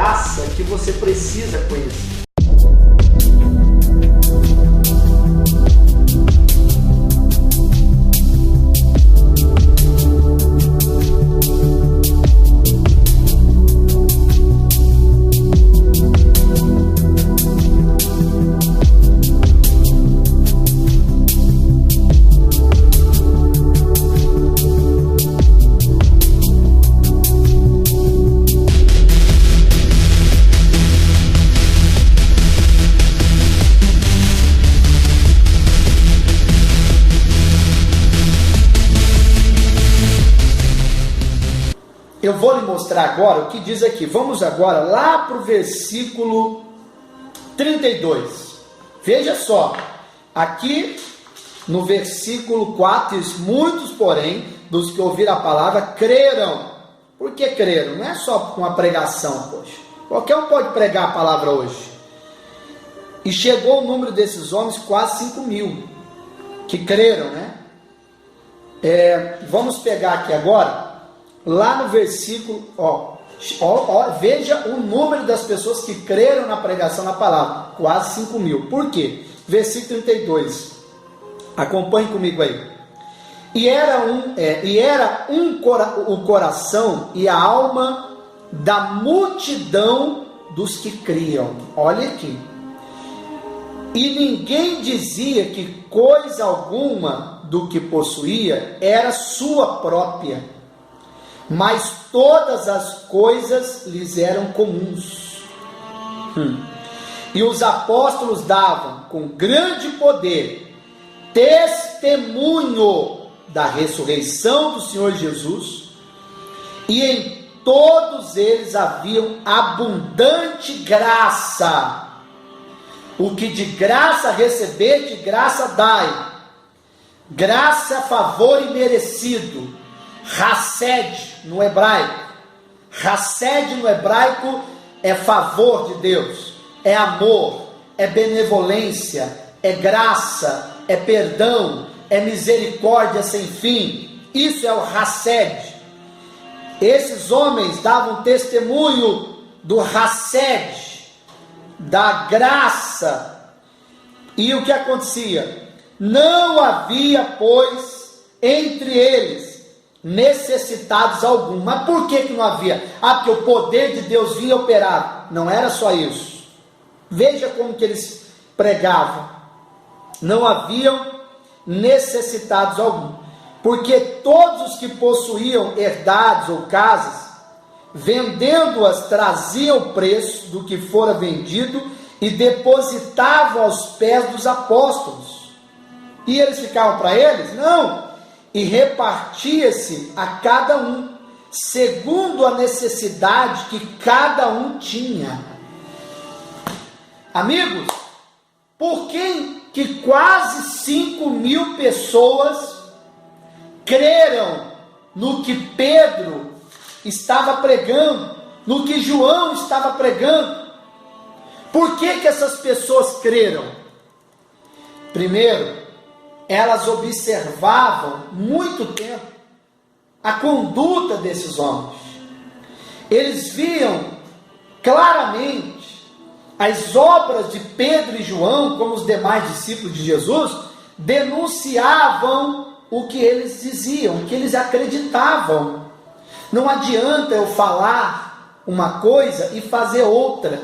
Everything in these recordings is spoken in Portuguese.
graça que você precisa conhecer. Eu vou lhe mostrar agora o que diz aqui. Vamos agora lá para o versículo 32. Veja só, aqui no versículo 4 diz: muitos, porém, dos que ouviram a palavra, creram. Por que creram? Não é só com uma pregação, poxa. Qualquer um pode pregar a palavra hoje. E chegou o número desses homens, quase 5.000, que creram, né? Vamos pegar aqui agora, lá no versículo, veja o número das pessoas que creram na pregação da palavra, quase 5.000. Por quê? Versículo 32, acompanhe comigo aí. O coração e a alma da multidão dos que criam. Olha aqui. E ninguém dizia que coisa alguma do que possuía era sua própria, mas todas as coisas lhes eram comuns. E os apóstolos davam com grande poder testemunho da ressurreição do Senhor Jesus, e em todos eles haviam abundante graça. O que de graça receber, de graça dai. Graça, favor imerecido. Hased no hebraico. Hased no hebraico é favor de Deus, é amor, é benevolência, é graça, é perdão, é misericórdia sem fim. Isso é o Hased. Esses homens davam testemunho do Hased, da graça. E o que acontecia? Não havia, pois, entre eles necessitados algum. Mas por que não havia? Porque o poder de Deus vinha operar. Não era só isso. Veja como que eles pregavam. Não haviam necessitados algum, porque todos os que possuíam herdades ou casas, vendendo-as, traziam o preço do que fora vendido e depositavam aos pés dos apóstolos. E eles ficavam para eles? Não. E repartia-se a cada um, segundo a necessidade que cada um tinha. Amigos, por que quase 5.000 pessoas creram no que Pedro estava pregando, no que João estava pregando? Por que essas pessoas creram? Primeiro, elas observavam muito tempo a conduta desses homens. Eles viam claramente as obras de Pedro e João, como os demais discípulos de Jesus, denunciavam o que eles diziam, o que eles acreditavam. Não adianta eu falar uma coisa e fazer outra.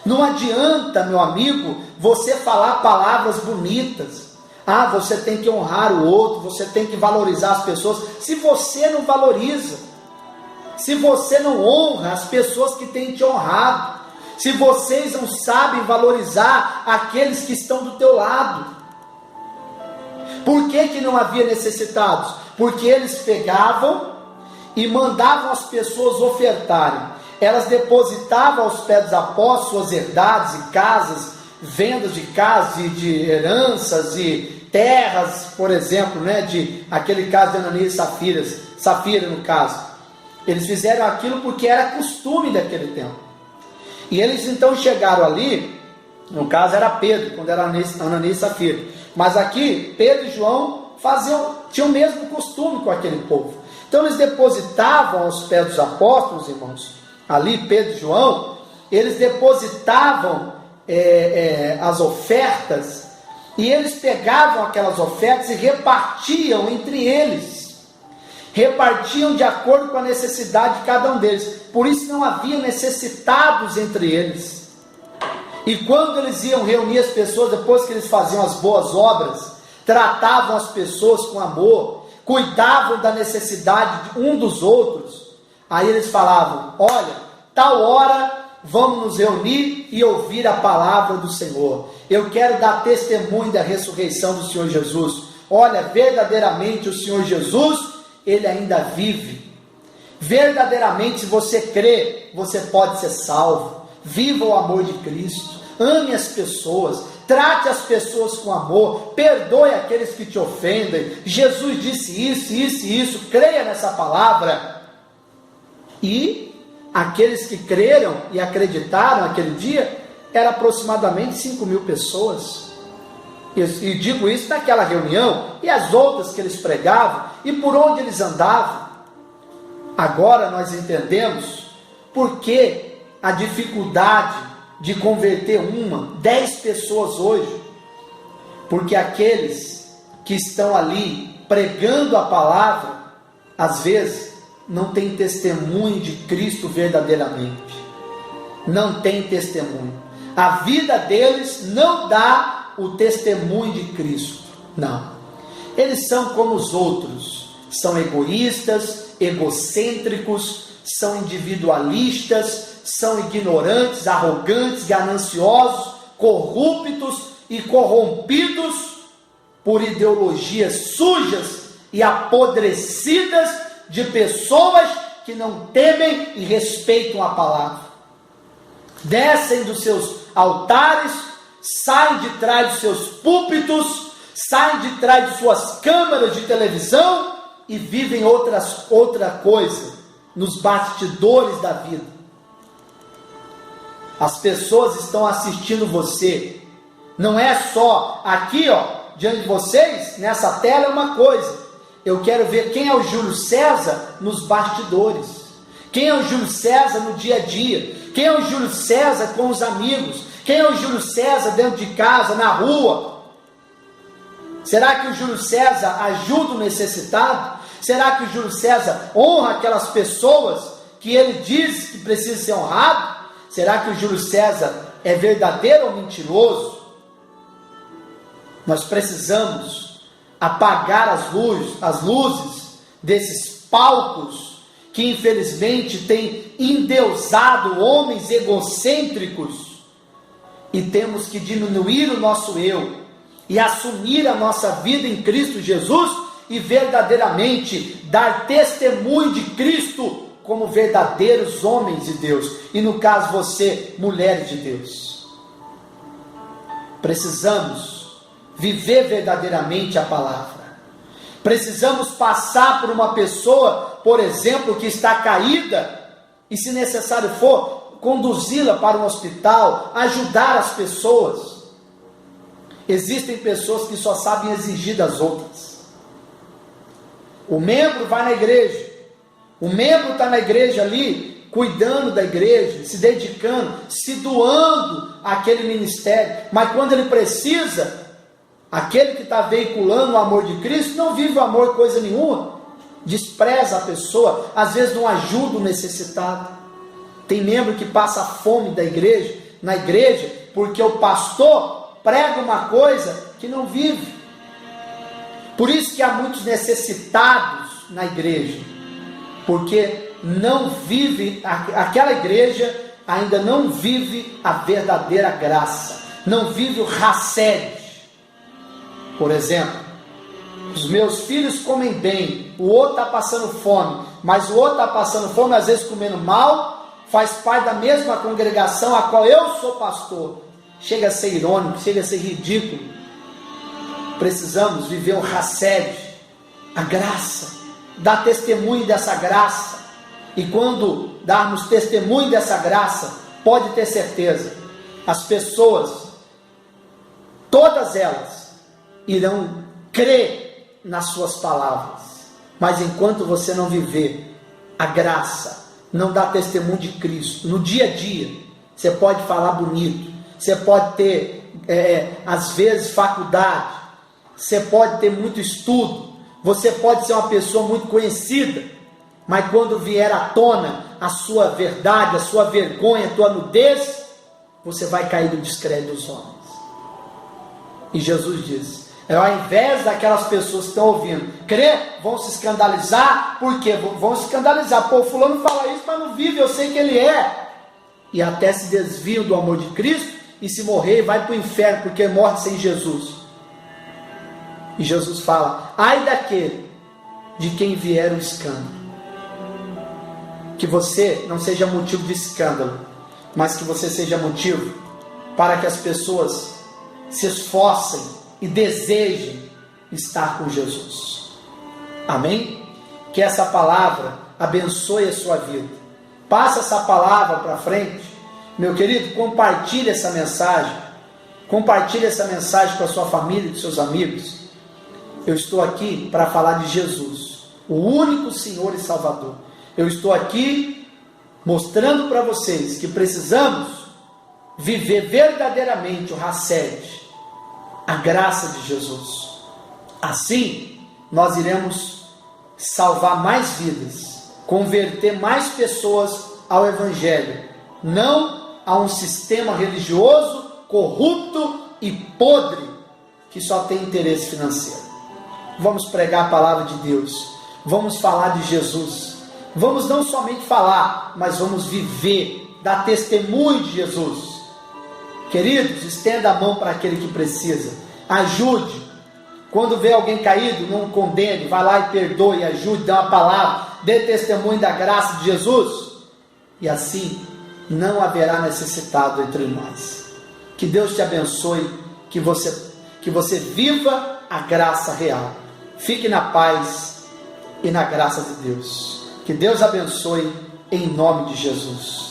Não adianta, meu amigo, você falar palavras bonitas. Você tem que honrar o outro, você tem que valorizar as pessoas. Se você não valoriza, se você não honra as pessoas que têm te honrado, se vocês não sabem valorizar aqueles que estão do teu lado. Por que não havia necessitados? Porque eles pegavam e mandavam as pessoas ofertarem. Elas depositavam aos pés dos apóstolos suas herdades e casas, vendas de casas, de heranças e terras, por exemplo, de aquele caso de Ananias e Safira no caso. Eles fizeram aquilo porque era costume daquele tempo. E eles então chegaram ali, no caso era Pedro, quando era Ananias e Safira. Mas aqui, Pedro e João tinham o mesmo costume com aquele povo. Então eles depositavam aos pés dos apóstolos, irmãos, ali, Pedro e João, eles depositavam as ofertas, e eles pegavam aquelas ofertas e repartiam entre eles, repartiam de acordo com a necessidade de cada um deles. Por isso não havia necessitados entre eles. E quando eles iam reunir as pessoas, depois que eles faziam as boas obras, tratavam as pessoas com amor, cuidavam da necessidade de um dos outros, aí eles falavam: olha, tal hora vamos nos reunir e ouvir a palavra do Senhor. Eu quero dar testemunho da ressurreição do Senhor Jesus. Olha, verdadeiramente o Senhor Jesus, Ele ainda vive. Verdadeiramente, se você crê, você pode ser salvo. Viva o amor de Cristo. Ame as pessoas. Trate as pessoas com amor. Perdoe aqueles que te ofendem. Jesus disse isso, isso e isso. Creia nessa palavra. E aqueles que creram e acreditaram naquele dia, eram aproximadamente 5.000 pessoas. E digo isso naquela reunião, e as outras que eles pregavam, e por onde eles andavam. Agora nós entendemos por que a dificuldade de converter 10 pessoas hoje. Porque aqueles que estão ali pregando a palavra, às vezes, não tem testemunho de Cristo verdadeiramente. Não tem testemunho. A vida deles não dá o testemunho de Cristo. Não. Eles são como os outros. São egoístas, egocêntricos, são individualistas, são ignorantes, arrogantes, gananciosos, corruptos e corrompidos por ideologias sujas e apodrecidas de pessoas que não temem e respeitam a palavra. Descem dos seus altares, saem de trás dos seus púlpitos, saem de trás de suas câmeras de televisão e vivem outra coisa nos bastidores da vida. As pessoas estão assistindo você. Não é só aqui, diante de vocês, nessa tela é uma coisa. Eu quero ver quem é o Júlio César nos bastidores. Quem é o Júlio César no dia a dia? Quem é o Júlio César com os amigos? Quem é o Júlio César dentro de casa, na rua? Será que o Júlio César ajuda o necessitado? Será que o Júlio César honra aquelas pessoas que ele diz que precisam ser honrado? Será que o Júlio César é verdadeiro ou mentiroso? Nós precisamos apagar as luzes desses palcos que infelizmente têm endeusado homens egocêntricos, e temos que diminuir o nosso eu e assumir a nossa vida em Cristo Jesus e verdadeiramente dar testemunho de Cristo como verdadeiros homens de Deus, e no caso você, mulheres de Deus. Precisamos viver verdadeiramente a palavra. Precisamos passar por uma pessoa, por exemplo, que está caída, e se necessário for, conduzi-la para um hospital, ajudar as pessoas. Existem pessoas que só sabem exigir das outras. O membro vai na igreja, o membro está na igreja ali, cuidando da igreja, se dedicando, se doando àquele ministério, mas quando ele precisa, aquele que está veiculando o amor de Cristo não vive o amor coisa nenhuma, despreza a pessoa, às vezes não ajuda o necessitado. Tem membro que passa fome na igreja, porque o pastor prega uma coisa que não vive. Por isso que há muitos necessitados na igreja, porque não vive, aquela igreja ainda não vive a verdadeira graça, não vive o Hesed. Por exemplo, os meus filhos comem bem, o outro está passando fome, mas o outro está passando fome, às vezes comendo mal, faz parte da mesma congregação a qual eu sou pastor. Chega a ser irônico, chega a ser ridículo. Precisamos viver o Hesed, a graça, dar testemunho dessa graça, e quando darmos testemunho dessa graça, pode ter certeza, as pessoas, todas elas, irão crer nas suas palavras. Mas enquanto você não viver a graça, não dá testemunho de Cristo, no dia a dia, você pode falar bonito, você pode ter, às vezes, faculdade, você pode ter muito estudo, você pode ser uma pessoa muito conhecida, mas quando vier à tona a sua verdade, a sua vergonha, a tua nudez, você vai cair no descrédito dos homens. E Jesus diz, ao invés daquelas pessoas que estão ouvindo, crer, vão se escandalizar, por quê? Vão se escandalizar, pô, fulano fala isso, mas não vive, eu sei que ele é, e até se desviam do amor de Cristo, e se morrer, vai para o inferno, porque morre sem Jesus. E Jesus fala, ai daquele de quem vier o escândalo, que você não seja motivo de escândalo, mas que você seja motivo para que as pessoas se esforcem e desejem estar com Jesus. Amém? Que essa palavra abençoe a sua vida. Passa essa palavra para frente. Meu querido, compartilhe essa mensagem. Compartilhe essa mensagem com a sua família e com seus amigos. Eu estou aqui para falar de Jesus, o único Senhor e Salvador. Eu estou aqui mostrando para vocês que precisamos viver verdadeiramente o Hesed, a graça de Jesus. Assim, nós iremos salvar mais vidas, converter mais pessoas ao Evangelho, não a um sistema religioso corrupto e podre que só tem interesse financeiro. Vamos pregar a palavra de Deus, vamos falar de Jesus, vamos não somente falar, mas vamos viver, dar testemunho de Jesus. Queridos, estenda a mão para aquele que precisa, ajude. Quando vê alguém caído, não condene, vai lá e perdoe, ajude, dê uma palavra, dê testemunho da graça de Jesus, e assim não haverá necessitado entre nós. Que Deus te abençoe, que você viva a graça real. Fique na paz e na graça de Deus. Que Deus abençoe em nome de Jesus.